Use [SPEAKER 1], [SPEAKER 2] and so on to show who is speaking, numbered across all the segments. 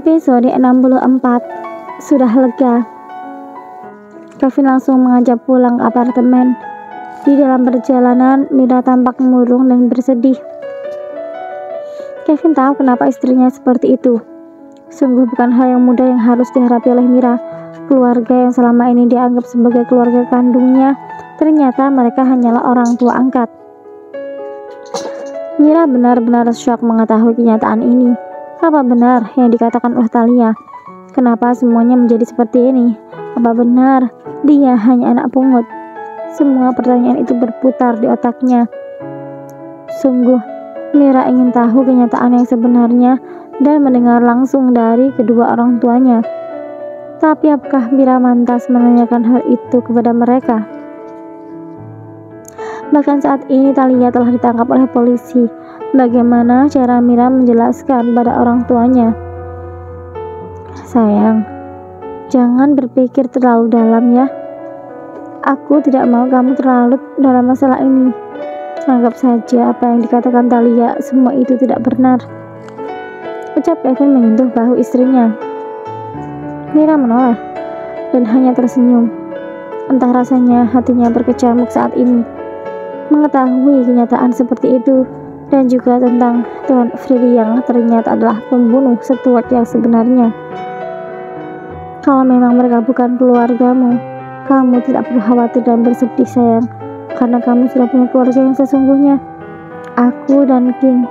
[SPEAKER 1] Episode 64. Sudah lega. Kevin langsung mengajak pulang ke apartemen. Di dalam perjalanan, Mira tampak murung dan bersedih. Kevin tahu kenapa istrinya seperti itu. Sungguh bukan hal yang mudah yang harus dihadapi oleh Mira. Keluarga yang selama ini dianggap sebagai keluarga kandungnya, ternyata mereka hanyalah orang tua angkat. Mira benar-benar syok mengetahui kenyataan ini. Apa benar yang dikatakan oleh Thalia? Kenapa semuanya menjadi seperti ini? Apa benar dia hanya anak pungut? Semua pertanyaan itu berputar di otaknya. Sungguh, Mira ingin tahu kenyataan yang sebenarnya dan mendengar langsung dari kedua orang tuanya. Tapi apakah Mira mantas menanyakan hal itu kepada mereka? Bahkan saat ini Thalia telah ditangkap oleh polisi. Bagaimana cara Mira menjelaskan pada orang tuanya? Sayang, jangan berpikir terlalu dalam ya. Aku tidak mau kamu terlalu dalam masalah ini. Anggap saja apa yang dikatakan Thalia, semua itu tidak benar. Ucap Kevin menyentuh bahu istrinya. Mira menoleh dan hanya tersenyum. Entah rasanya hatinya berkecamuk saat ini mengetahui kenyataan seperti itu, dan juga tentang Tuan Freddy yang ternyata adalah pembunuh Stuart yang sebenarnya. Kalau memang mereka bukan keluargamu, kamu tidak perlu khawatir dan bersedih sayang, karena kamu sudah punya keluarga yang sesungguhnya. Aku dan King,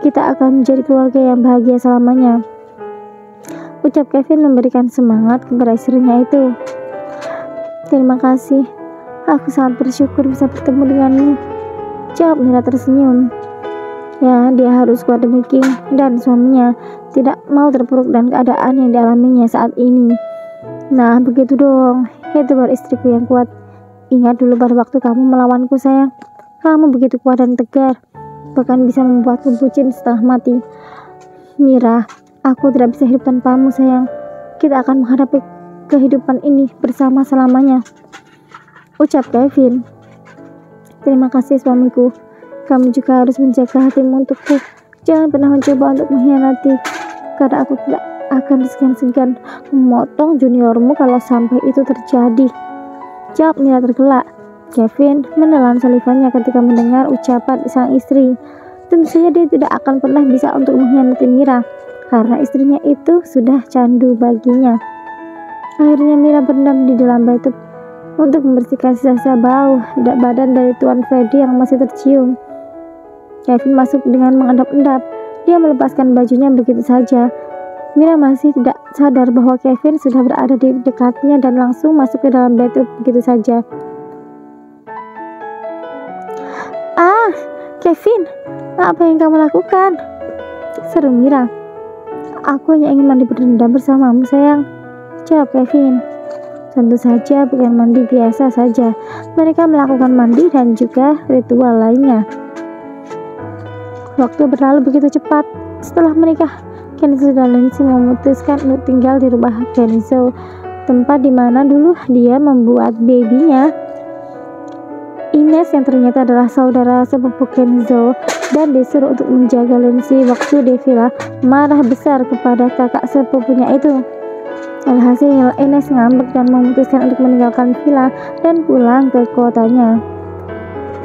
[SPEAKER 1] kita akan menjadi keluarga yang bahagia selamanya. Ucap Kevin memberikan semangat kepada istrinya itu. Terima kasih, aku sangat bersyukur bisa bertemu denganmu. Jawab Mira tersenyum. Ya, dia harus kuat demi King dan suaminya, tidak mau terpuruk dan keadaan yang dialaminya saat ini. Nah, begitu dong, itu baru istriku yang kuat. Ingat dulu pada waktu kamu melawanku sayang. Kamu begitu kuat dan tegar, bahkan bisa membuatku bucin setelah mati. Mira, aku tidak bisa hidup tanpamu sayang. Kita akan menghadapi kehidupan ini bersama selamanya. Ucap Kevin. Terima kasih suamiku. Kamu juga harus menjaga hatimu untukku. Jangan pernah mencoba untuk mengkhianati, karena aku tidak akan segan-segan memotong juniormu kalau sampai itu terjadi. Jawab Mira tergelak. Kevin menelan salivannya ketika mendengar ucapan sang istri. Tentu saja dia tidak akan pernah bisa untuk mengkhianati Mira, karena istrinya itu sudah candu baginya. Akhirnya Mira berendam di dalam bathtub untuk membersihkan sisa-sisa bau badan dari Tuan Freddy yang masih tercium. Kevin masuk dengan mengendap-endap. Dia melepaskan bajunya begitu saja. Mira masih tidak sadar bahwa Kevin sudah berada di dekatnya dan langsung masuk ke dalam bathtub begitu saja. Ah, Kevin, apa yang kamu lakukan? Seru Mira. Aku hanya ingin mandi berendam bersamamu sayang. Jawab Kevin. Tentu saja bukan mandi biasa saja. Mereka melakukan mandi dan juga ritual lainnya. Waktu berlalu begitu cepat. Setelah menikah, Kenzo dan Lindsay memutuskan untuk tinggal di rumah Kenzo, tempat di mana dulu dia membuat babynya. Ines yang ternyata adalah saudara sepupu Kenzo dan disuruh untuk menjaga Lindsay waktu di villa, marah besar kepada kakak sepupunya itu. Alhasil Ines ngambek dan memutuskan untuk meninggalkan villa dan pulang ke kotanya.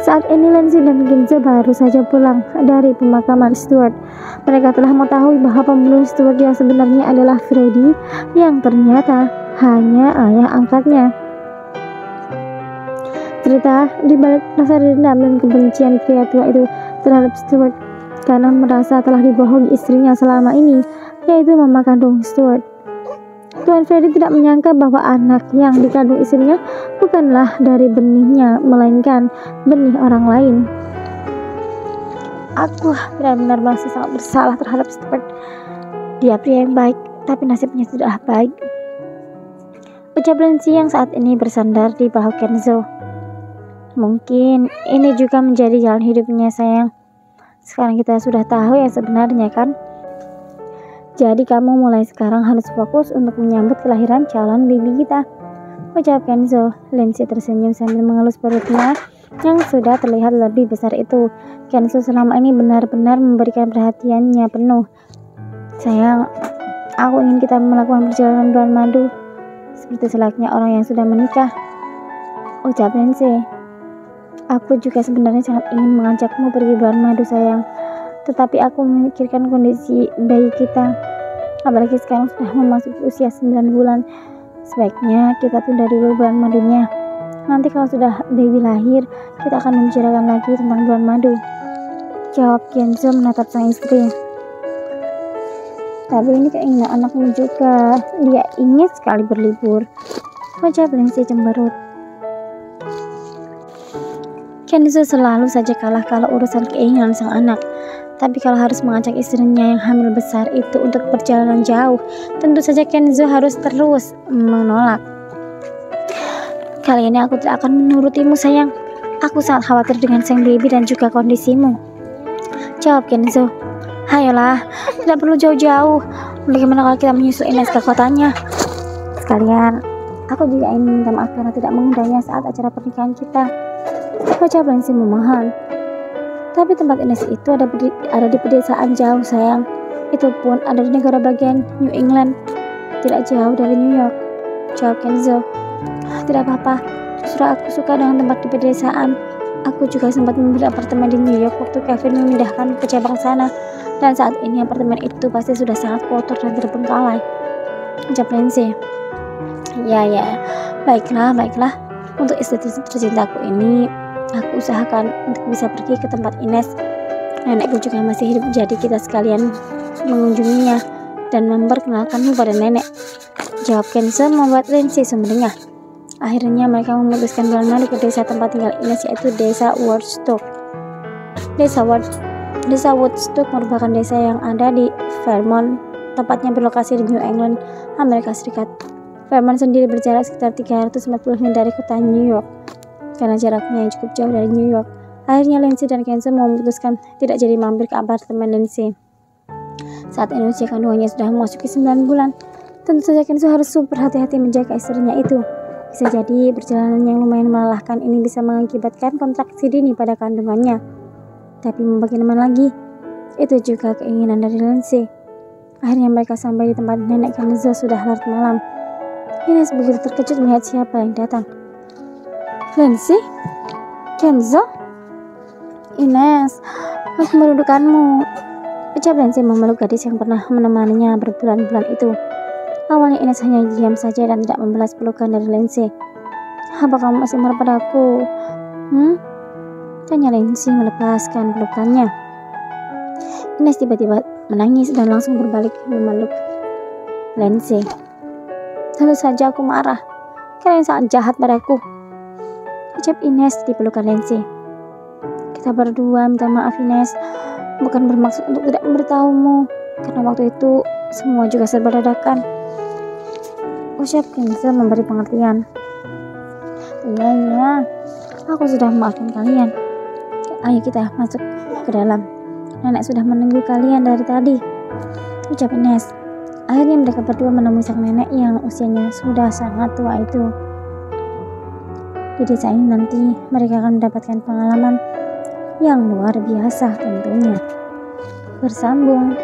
[SPEAKER 1] Saat ini Lindsay dan Kenzo baru saja pulang dari pemakaman Stuart. Mereka telah mengetahui bahwa pembunuh Stuart yang sebenarnya adalah Freddy, yang ternyata hanya ayah angkatnya. Cerita di balik rasa dendam dan kebencian pria tua itu terhadap Stuart karena merasa telah dibohongi istrinya selama ini, yaitu mama kandung Stuart. Tuan Freddy tidak menyangka bahwa anak yang dikandung istrinya bukanlah dari benihnya, melainkan benih orang lain. Aku benar-benar merasa sangat bersalah terhadap Stuart. Dia pria yang baik, tapi nasibnya tidaklah baik. Ucap Lindsay yang saat ini bersandar di bahu Kenzo. Mungkin ini juga menjadi jalan hidupnya sayang. Sekarang kita sudah tahu yang sebenarnya kan? Jadi kamu mulai sekarang harus fokus untuk menyambut kelahiran calon baby kita. Ucap Kenzo. Lindsay tersenyum sambil mengelus perutnya yang sudah terlihat lebih besar itu. Kenzo selama ini benar-benar memberikan perhatiannya penuh. Sayang, Aku ingin kita melakukan perjalanan bulan madu seperti selayaknya orang yang sudah menikah, ucap Lindsay. Aku juga sebenarnya sangat ingin mengajakmu pergi bulan madu sayang, tetapi aku memikirkan kondisi bayi kita, apalagi sekarang sudah memasuki usia 9 bulan. Sebaiknya kita tunda dulu bulan madunya. Nanti kalau sudah baby lahir, kita akan membicarakan lagi tentang bulan madu, jawab Kenzo menatap sang istri. Tapi ini keinginan anakmu juga, dia ingin sekali berlibur, ucap Lindsay cemberut. Kenzo selalu saja kalah kalau urusan keinginan sang anak. Tapi kalau harus mengajak istrinya yang hamil besar itu untuk perjalanan jauh, tentu saja Kenzo harus terus menolak. Kali ini aku tidak akan menurutimu sayang. Aku sangat khawatir dengan sang baby dan juga kondisimu, jawab Kenzo. Hayolah, tidak perlu jauh-jauh. Bagaimana kalau kita menyusul Ines ke kotanya? Sekalian, aku juga ingin minta maaf karena tidak mengundangnya saat acara pernikahan kita, ucap Lindsay memohon. Tapi tempat Ines itu ada di pedesaan jauh sayang. Itu pun ada di negara bagian New England, tidak jauh dari New York, jawab Kenzo. Tidak apa-apa, justru aku suka dengan tempat di pedesaan. Aku juga sempat membeli apartemen di New York waktu Kevin memindahkan ke cabang sana, dan saat ini apartemen itu pasti sudah sangat kotor dan terbengkalai, ucap Lindsay. Ya, baiklah. Untuk istri tercintaku ini, aku usahakan untuk bisa pergi ke tempat Ines. Nenekku juga masih hidup, jadi kita sekalian mengunjunginya dan memperkenalkanmu pada nenek, jawab Kenzo membuat Lindsay sumringah. Akhirnya mereka memutuskan bulan madu ke desa tempat tinggal Ines, yaitu desa Woodstock. Desa Woodstock merupakan desa yang ada di Vermont, tepatnya berlokasi di New England, Amerika Serikat. Vermont sendiri berjarak sekitar 340 mil dari kota New York. Karena jaraknya yang cukup jauh dari New York, akhirnya Lindsay dan Kenzo memutuskan tidak jadi mampir ke apartemen Lindsay. Saat ini usia kandungannya sudah memasuki 9 bulan. Tentu saja Kenzo harus super hati-hati menjaga istrinya itu. Bisa jadi perjalanan yang lumayan melelahkan ini bisa mengakibatkan kontraksi dini pada kandungannya. Tapi mau bagaimana lagi? Itu juga keinginan dari Lindsay. Akhirnya mereka sampai di tempat nenek Kenzo sudah larut malam. Ines begitu terkejut melihat siapa yang datang. Lindsay? Kenzo? Ines, aku merindukanmu, ucap Lindsay memeluk gadis yang pernah menemaninya berbulan-bulan itu. Awalnya Ines hanya diam saja dan tidak membalas pelukan dari Lindsay. Apa kamu masih marah padaku? Tanya Lindsay melepaskan pelukannya. Ines tiba-tiba menangis dan langsung berbalik memeluk Lindsay. Tentu saja aku marah. Kalian sangat jahat padaku, ucap Ines di pelukan Lindsay. Kita berdua minta maaf Ines, bukan bermaksud untuk tidak memberitahumu, karena waktu itu semua juga serba dadakan, ucap Kenzo memberi pengertian. Iya, aku sudah memaafkan kalian. Ayo kita masuk ke dalam. Nenek sudah menunggu kalian dari tadi, ucap Ines. Akhirnya mereka berdua menemui sang nenek yang usianya sudah sangat tua itu. Di desa ini nanti mereka akan mendapatkan pengalaman yang luar biasa tentunya. Bersambung.